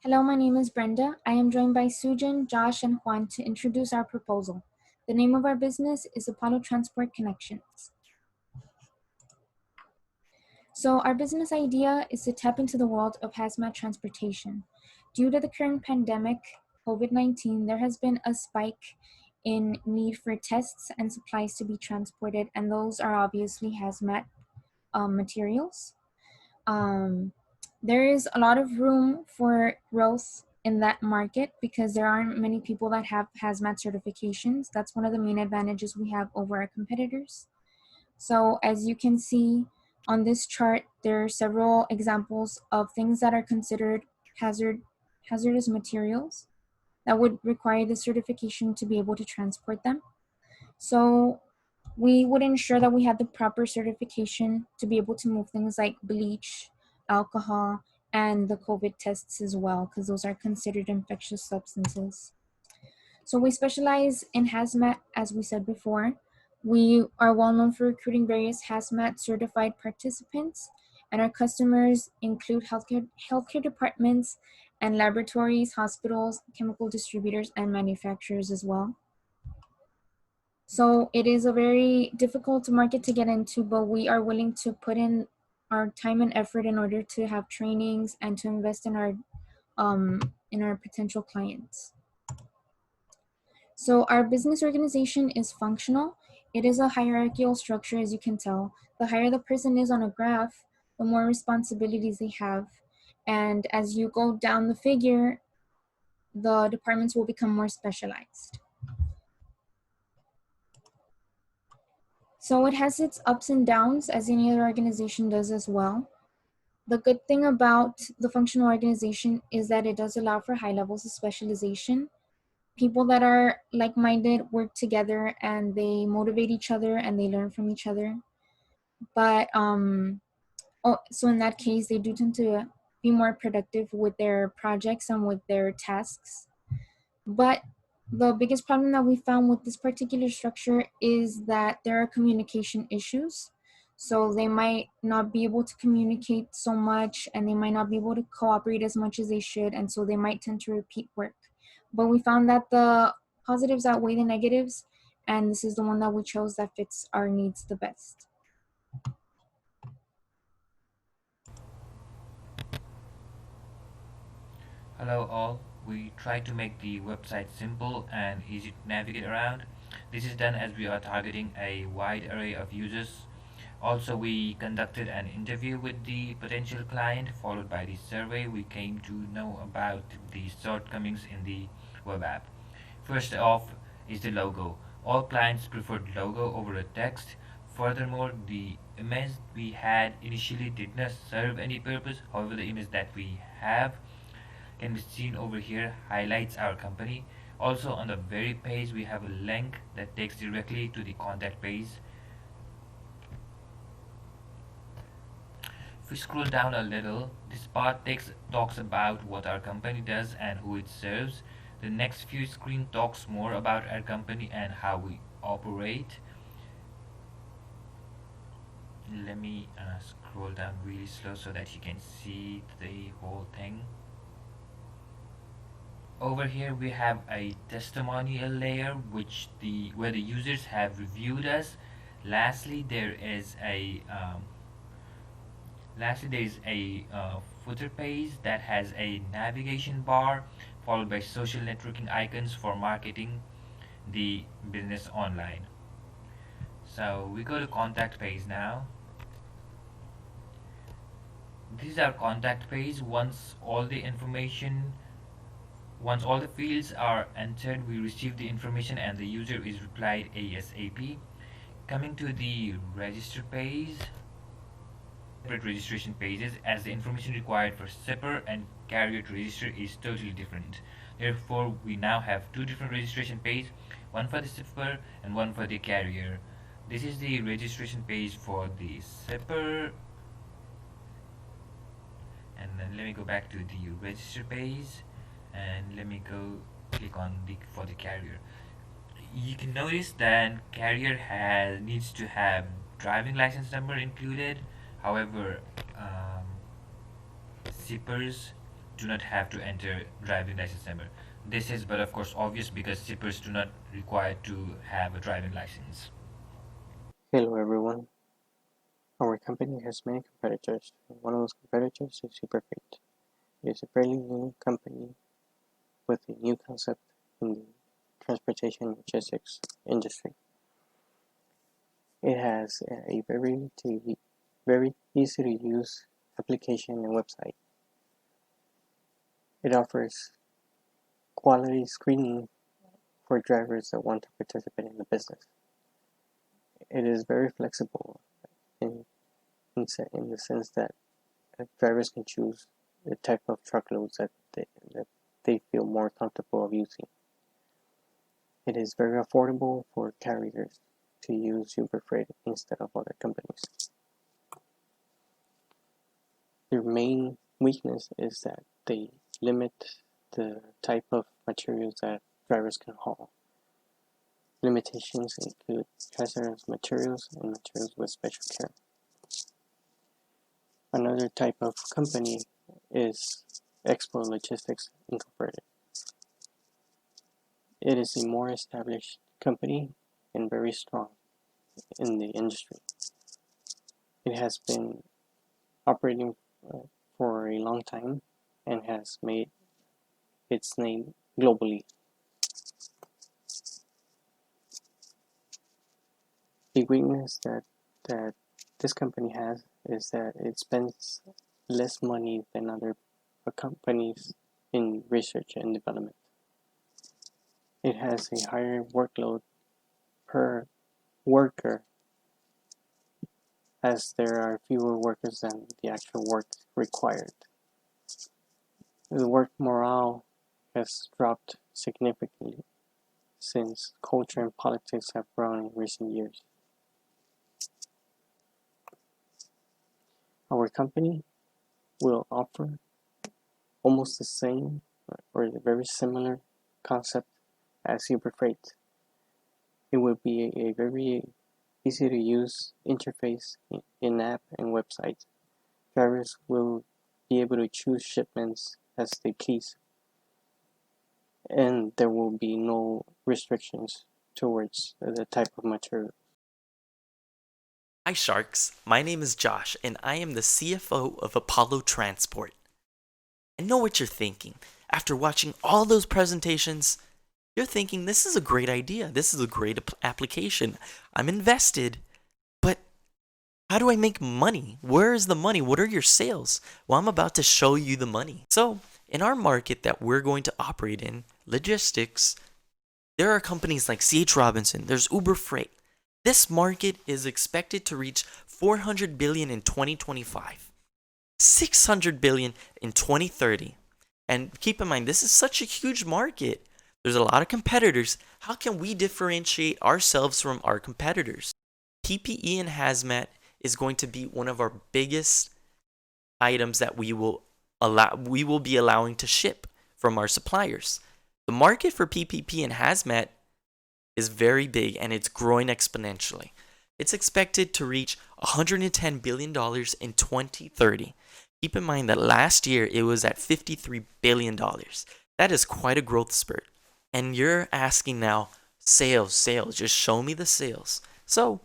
Hello, my name is Brenda. I am joined by Sujin, Josh, and Juan to introduce our proposal. The name of our business is Apollo Transport Connections. So, our business idea is to tap into the world of hazmat transportation. Due to the current pandemic, COVID 19, there has been a spike in need for tests and supplies to be transported, and those are obviously hazmat materials. Um, there is a lot of room for growth in that market because there aren't many people that have hazmat certifications. That's one of the main advantages we have over our competitors. So as you can see on this chart, there are several examples of things that are considered hazardous materials that would require the certification to be able to transport them. So we would ensure that we had the proper certification to be able to move things like bleach, alcohol, and the COVID tests as well, because those are considered infectious substances. So we specialize in hazmat, as we said before. We are well known for recruiting various hazmat certified participants, and our customers include healthcare departments and laboratories, hospitals, chemical distributors, and manufacturers as well. So it is a very difficult market to get into, but we are willing to put in our time and effort in order to have trainings and to invest in our potential clients. So our business organization is functional. It is a hierarchical structure, as you can tell. The higher the person is on a graph, the more responsibilities they have. And as you go down the figure, the departments will become more specialized. So it has its ups and downs, as any other organization does as well. The good thing about the functional organization is that it does allow for high levels of specialization. People that are like-minded work together and they motivate each other and they learn from each other. But so in that case, they do tend to be more productive with their projects and with their tasks. But the biggest problem that we found with this particular structure is that there are communication issues. So they might not be able to communicate so much and they might not be able to cooperate as much as they should. And so they might tend to repeat work. But we found that the positives outweigh the negatives. And this is the one that we chose that fits our needs the best. Hello all, we try to make the website simple and easy to navigate around. This is done as we are targeting a wide array of users. Also, we conducted an interview with the potential client, followed by the survey. We came to know about the shortcomings in the web app. First off is the logo. All clients preferred logo over a text. Furthermore, the image we had initially did not serve any purpose. However, the image that we have can be seen over here highlights our company. Also on the very page we have a link that takes directly to the contact page. If we scroll down a little, this part talks about what our company does and who it serves. The next few screen talks more about our company and how we operate. Let me scroll down really slow so that you can see the whole thing. Over here we have a testimonial layer where the users have reviewed us. Lastly, there is a footer page that has a navigation bar followed by social networking icons for marketing the business online. So we go to contact page now. This is our contact page. Once all the fields are entered, we receive the information and the user is replied ASAP. Coming to the register page, separate registration pages, as the information required for shipper and carrier to register is totally different. Therefore, we now have two different registration pages, one for the shipper and one for the carrier. This is the registration page for the shipper, and then let me go back to the register page and let me go click on the for the carrier. You can notice that carrier needs to have driving license number included. However, zippers do not have to enter driving license number. This is but of course obvious because shippers do not require to have a driving license. Hello everyone. Our company has many competitors, and one of those competitors is Superfreight. It is a fairly new company with a new concept in the transportation logistics industry. It has a very easy to use application and website. It offers quality screening for drivers that want to participate in the business. It is very flexible in the sense that drivers can choose the type of truckloads that they feel more comfortable of using. It is very affordable for carriers to use Superfreight instead of other companies. Their main weakness is that they limit the type of materials that drivers can haul. Limitations include hazardous materials and materials with special care. Another type of company is Expo Logistics Incorporated. It is a more established company and very strong in the industry. It has been operating for a long time and has made its name globally. The weakness that this company has is that it spends less money than other companies in research and development. It has a higher workload per worker, as there are fewer workers than the actual work required. The work morale has dropped significantly since culture and politics have grown in recent years. Our company will offer almost the same or a very similar concept as Superfreight. It will be a very easy to use interface in app and website. Drivers will be able to choose shipments as they please, and there will be no restrictions towards the type of material. Hi Sharks, my name is Josh and I am the CFO of Apollo Transport. I know what you're thinking. After watching all those presentations, you're thinking this is a great idea, this is a great application, I'm invested, but how do I make money? Where is the money? What are your sales? Well, I'm about to show you the money. So, in our market that we're going to operate in, logistics, there are companies like C.H. Robinson, there's Uber Freight. This market is expected to reach 400 billion in 2025, 600 billion in 2030. And keep in mind, this is such a huge market. There's a lot of competitors. How can we differentiate ourselves from our competitors? PPE and hazmat is going to be one of our biggest items that we will be allowing to ship from our suppliers. The market for PPP and hazmat is very big and it's growing exponentially. It's expected to reach $110 billion in 2030. Keep in mind that last year it was at $53 billion. That is quite a growth spurt. And you're asking now, sales, just show me the sales. So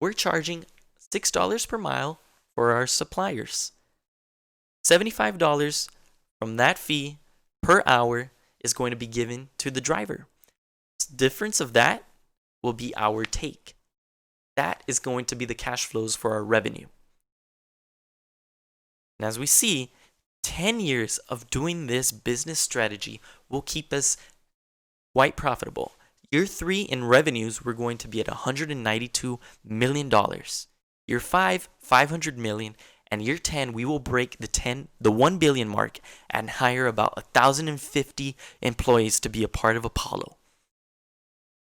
we're charging $6 per mile for our suppliers. $75 from that fee per hour is going to be given to the driver. Difference of that will be our take. That is going to be the cash flows for our revenue. And as we see, 10 years of doing this business strategy will keep us quite profitable. Year 3 in revenues, we're going to be at $192 million. Year 5, $500 million. And year 10, we will break the 1 billion mark and hire about 1,050 employees to be a part of Apollo.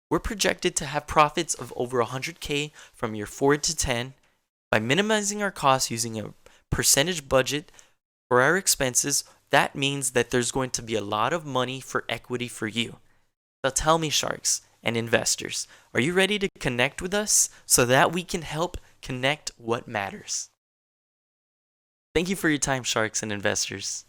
We're projected to have profits of over 100K from year 4 to 10 by minimizing our costs using a percentage budget for our expenses. That means that there's going to be a lot of money for equity for you. So tell me, Sharks and investors, are you ready to connect with us so that we can help connect what matters? Thank you for your time, Sharks and investors.